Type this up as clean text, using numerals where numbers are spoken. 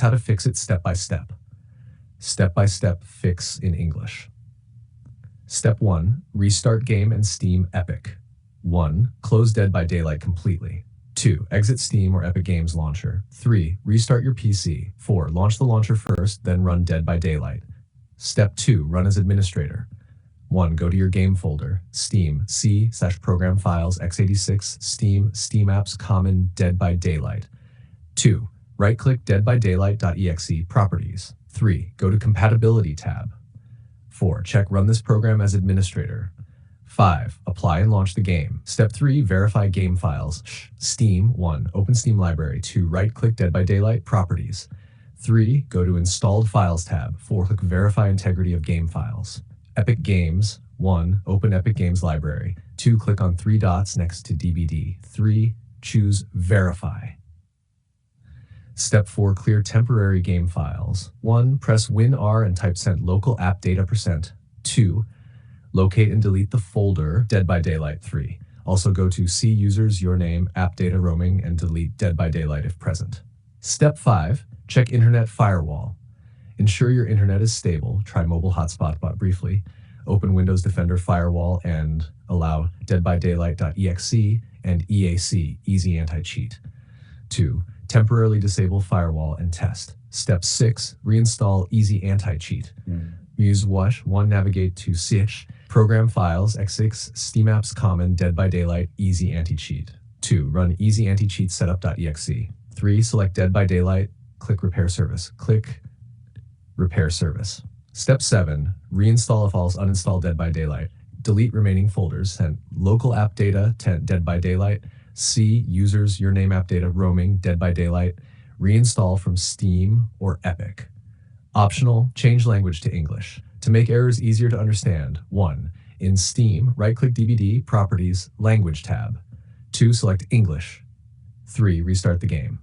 how to fix it step by step. Step by step fix in English. Step 1. Restart game and Steam Epic. 1. Close Dead by Daylight completely. 2. Exit Steam or Epic Games launcher. 3. Restart your PC. 4. Launch the launcher first, then run Dead by Daylight. Step 2. Run as administrator. 1. Go to your game folder, Steam, C/program files, x86, Steam, Steam apps, common, Dead by Daylight. 2. Right-click deadbydaylight.exe properties. 3. Go to compatibility tab. 4. Check run this program as administrator. 5. Apply and launch the game. Step 3. Verify game files. Steam. 1. Open Steam library. 2. Right-click Dead by Daylight properties. 3. Go to installed files tab. 4. Click verify integrity of game files. Epic Games. 1. Open Epic Games library. 2. Click on 3 dots next to DVD. 3. Choose verify. Step 4. Clear temporary game files. 1. Press Win-R and type sent local app data %. 2. Locate and delete the folder Dead by Daylight. 3. Also go to C users, your name, app data roaming, and delete Dead by Daylight if present. Step 5. Check internet firewall. Ensure your internet is stable. Try mobile hotspot briefly. Open Windows Defender Firewall and allow deadbydaylight.exe and EAC, Easy Anti-Cheat. 2. Temporarily disable firewall and test. Step 6. Reinstall Easy Anti-Cheat. Use Wash. 1. Navigate to SIH. Program files, x6, Steam apps, common, Dead by Daylight, Easy Anti-Cheat. 2. Run Easy Anti-Cheat setup.exe. 3. Select Dead by Daylight. Click Repair Service. Click Repair Service. Step 7. Reinstall if false, uninstall Dead by Daylight. Delete remaining folders. Send local app data, Dead by Daylight. C. Users, your name, app data, roaming, Dead by Daylight. Reinstall from Steam or Epic. Optional, change language to English. To make errors easier to understand, 1. In Steam, right-click DVD, Properties, Language tab. 2. Select English. 3. Restart the game.